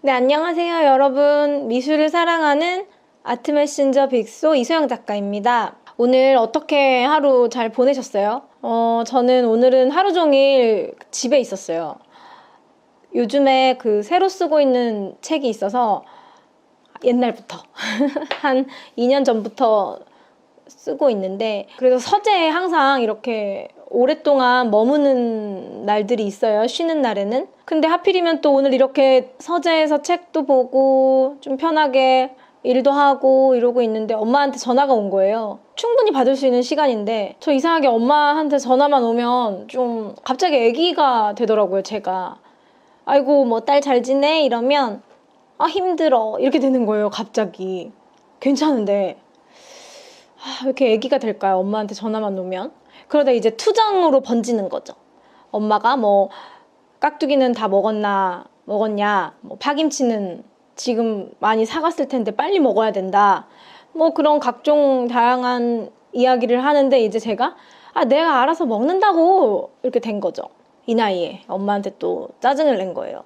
네, 안녕하세요, 여러분. 미술을 사랑하는 아트 메신저 빅소 이소영 작가입니다. 오늘 어떻게 하루 잘 보내셨어요? 저는 오늘은 하루 종일 집에 있었어요. 요즘에 새로 쓰고 있는 책이 있어서 옛날부터 한 2년 전부터 쓰고 있는데, 그래서 서재에 항상 이렇게 오랫동안 머무는 날들이 있어요, 쉬는 날에는. 근데 하필이면 또 오늘 이렇게 서재에서 책도 보고 좀 편하게 일도 하고 이러고 있는데 엄마한테 전화가 온 거예요. 충분히 받을 수 있는 시간인데 저 이상하게 엄마한테 전화만 오면 좀 갑자기 애기가 되더라고요, 제가. 아이고, 뭐 딸 잘 지내? 이러면 아, 힘들어, 이렇게 되는 거예요, 갑자기. 괜찮은데 왜 이렇게 애기가 될까요, 엄마한테 전화만 오면. 그러다 이제 투정으로 번지는 거죠. 엄마가 뭐 깍두기는 다 먹었냐, 뭐 파김치는 지금 많이 사갔을 텐데 빨리 먹어야 된다, 뭐 그런 각종 다양한 이야기를 하는데, 이제 제가 내가 알아서 먹는다고, 이렇게 된 거죠. 이 나이에 엄마한테 또 짜증을 낸 거예요.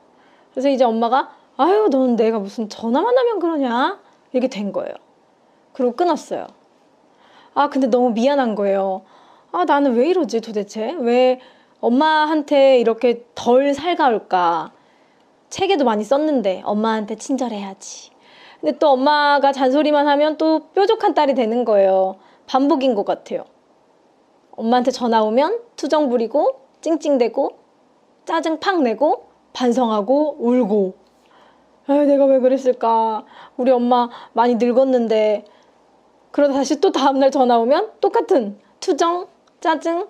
그래서 이제 엄마가 아유, 넌 내가 무슨 전화만 하면 그러냐, 이렇게 된 거예요. 그리고 끊었어요. 근데 너무 미안한 거예요. 나는 왜 이러지 도대체? 왜 엄마한테 이렇게 덜 살가울까? 책에도 많이 썼는데 엄마한테 친절해야지. 근데 또 엄마가 잔소리만 하면 또 뾰족한 딸이 되는 거예요. 반복인 것 같아요. 엄마한테 전화 오면 투정 부리고 찡찡대고 짜증 팍 내고 반성하고 울고. 내가 왜 그랬을까? 우리 엄마 많이 늙었는데. 그러다 다시 또 다음날 전화 오면 똑같은 투정, 짜증.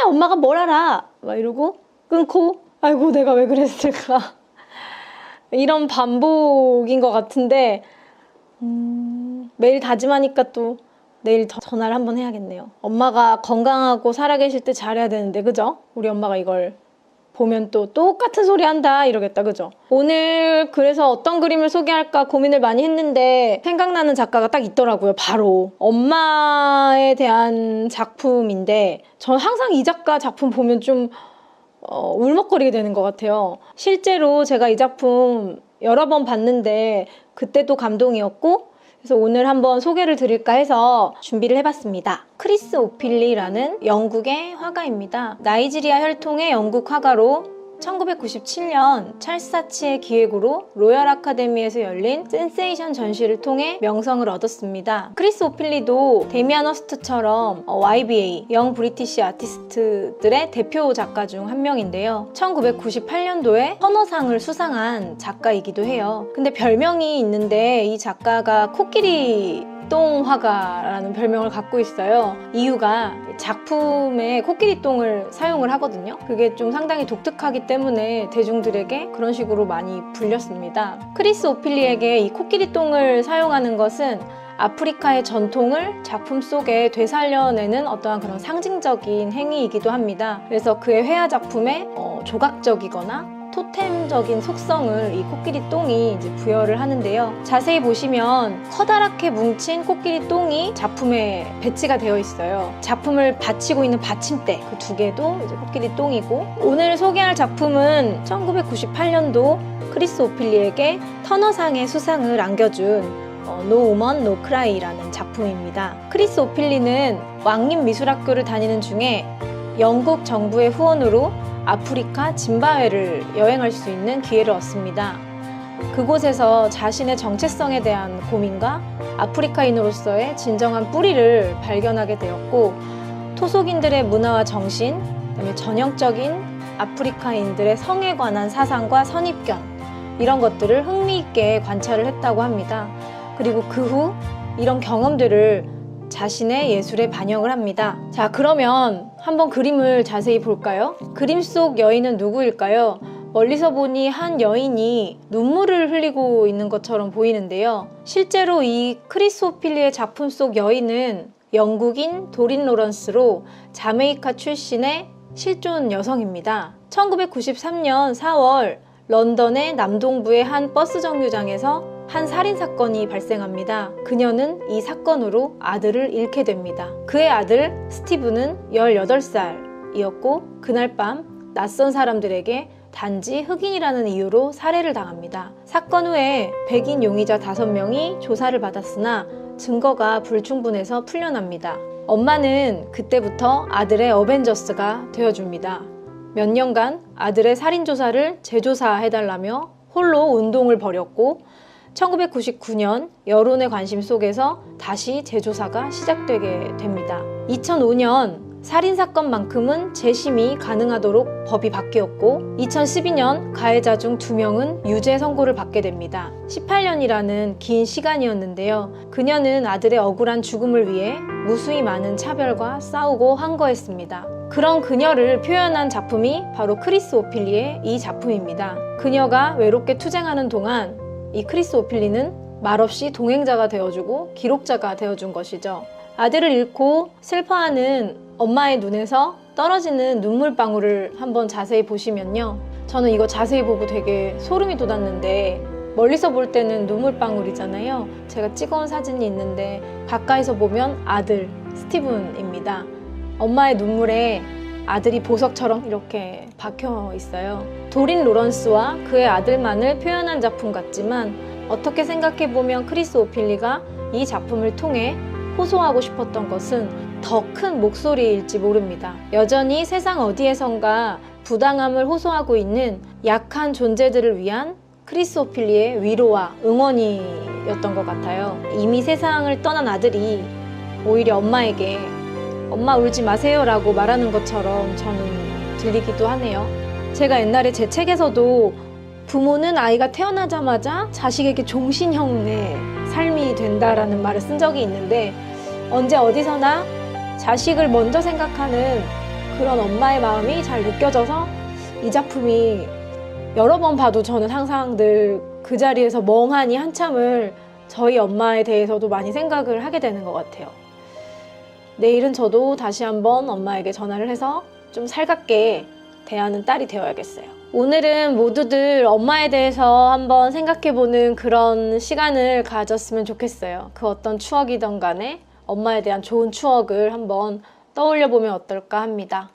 엄마가 뭘 알아? 막 이러고 끊고, 아이고, 내가 왜 그랬을까? 이런 반복인 것 같은데, 매일 다짐하니까 또 내일 전화를 한번 해야겠네요. 엄마가 건강하고 살아계실 때 잘해야 되는데, 그죠? 우리 엄마가 이걸 보면 또 똑같은 소리 한다 이러겠다, 그죠? 오늘 그래서 어떤 그림을 소개할까 고민을 많이 했는데 생각나는 작가가 딱 있더라고요. 바로 엄마에 대한 작품인데, 전 항상 이 작가 작품 보면 좀 울먹거리게 되는 것 같아요. 실제로 제가 이 작품 여러 번 봤는데 그때도 감동이었고, 그래서 오늘 한번 소개를 드릴까 해서 준비를 해봤습니다. 크리스 오필리라는 영국의 화가입니다. 나이지리아 혈통의 영국 화가로 1997년 찰스 사치의 기획으로 로열 아카데미에서 열린 센세이션 전시를 통해 명성을 얻었습니다. 크리스 오필리도 데미안 허스트처럼 YBA, 영 브리티시 아티스트들의 대표 작가 중 한 명인데요. 1998년도에 헌어상을 수상한 작가이기도 해요. 근데 별명이 있는데 이 작가가 코끼리 똥 화가라는 별명을 갖고 있어요. 이유가 작품에 코끼리 똥을 사용을 하거든요. 그게 좀 상당히 독특하기 때문에 대중들에게 그런 식으로 많이 불렸습니다. 크리스 오필리에게 이 코끼리 똥을 사용하는 것은 아프리카의 전통을 작품 속에 되살려내는 어떠한 그런 상징적인 행위이기도 합니다. 그래서 그의 회화 작품에 조각적이거나 토템적인 속성을 이 코끼리 똥이 이제 부여를 하는데요. 자세히 보시면 커다랗게 뭉친 코끼리 똥이 작품에 배치가 되어 있어요. 작품을 받치고 있는 받침대, 그 두 개도 이제 코끼리 똥이고, 오늘 소개할 작품은 1998년도 크리스 오필리에게 터너상의 수상을 안겨준 No Woman No Cry라는 작품입니다. 크리스 오필리는 왕립미술학교를 다니는 중에 영국 정부의 후원으로 아프리카 짐바웨를 여행할 수 있는 기회를 얻습니다. 그곳에서 자신의 정체성에 대한 고민과 아프리카인으로서의 진정한 뿌리를 발견하게 되었고, 토속인들의 문화와 정신, 그다음에 전형적인 아프리카인들의 성에 관한 사상과 선입견, 이런 것들을 흥미있게 관찰을 했다고 합니다. 그리고 그 후 이런 경험들을 자신의 예술에 반영을 합니다. 자, 그러면 한번 그림을 자세히 볼까요? 그림 속 여인은 누구일까요? 멀리서 보니 한 여인이 눈물을 흘리고 있는 것처럼 보이는데요. 실제로 이 크리스 오필리의 작품 속 여인은 영국인 도린 로런스로 자메이카 출신의 실존 여성입니다. 1993년 4월 런던의 남동부의 한 버스 정류장에서 한 살인사건이 발생합니다. 그녀는 이 사건으로 아들을 잃게 됩니다. 그의 아들 스티브는 18살이었고 그날 밤 낯선 사람들에게 단지 흑인이라는 이유로 살해를 당합니다. 사건 후에 백인 용의자 5명이 조사를 받았으나 증거가 불충분해서 풀려납니다. 엄마는 그때부터 아들의 어벤져스가 되어줍니다. 몇 년간 아들의 살인조사를 재조사해달라며 홀로 운동을 벌였고 1999년 여론의 관심 속에서 다시 재조사가 시작되게 됩니다. 2005년 살인사건만큼은 재심이 가능하도록 법이 바뀌었고 2012년 가해자 중 2명은 유죄 선고를 받게 됩니다. 18년이라는 긴 시간이었는데요. 그녀는 아들의 억울한 죽음을 위해 무수히 많은 차별과 싸우고 항거했습니다. 그런 그녀를 표현한 작품이 바로 크리스 오필리의 이 작품입니다. 그녀가 외롭게 투쟁하는 동안 이 크리스 오필리는 말없이 동행자가 되어주고 기록자가 되어준 것이죠. 아들을 잃고 슬퍼하는 엄마의 눈에서 떨어지는 눈물방울을 한번 자세히 보시면요. 저는 이거 자세히 보고 되게 소름이 돋았는데 멀리서 볼 때는 눈물방울이잖아요. 제가 찍어온 사진이 있는데 가까이서 보면 아들 스티븐입니다. 엄마의 눈물에 아들이 보석처럼 이렇게 박혀 있어요. 도린 로런스와 그의 아들만을 표현한 작품 같지만 어떻게 생각해보면 크리스 오필리가 이 작품을 통해 호소하고 싶었던 것은 더 큰 목소리일지 모릅니다. 여전히 세상 어디에선가 부당함을 호소하고 있는 약한 존재들을 위한 크리스 오필리의 위로와 응원이었던 것 같아요. 이미 세상을 떠난 아들이 오히려 엄마에게 엄마 울지 마세요 라고 말하는 것처럼 저는 들리기도 하네요. 제가 옛날에 제 책에서도 부모는 아이가 태어나자마자 자식에게 종신형의 삶이 된다라는 말을 쓴 적이 있는데 언제 어디서나 자식을 먼저 생각하는 그런 엄마의 마음이 잘 느껴져서 이 작품이 여러 번 봐도 저는 항상 늘 그 자리에서 멍하니 한참을 저희 엄마에 대해서도 많이 생각을 하게 되는 것 같아요. 내일은 저도 다시 한번 엄마에게 전화를 해서 좀 살갑게 대하는 딸이 되어야겠어요. 오늘은 모두들 엄마에 대해서 한번 생각해보는 그런 시간을 가졌으면 좋겠어요. 그 어떤 추억이든 간에 엄마에 대한 좋은 추억을 한번 떠올려보면 어떨까 합니다.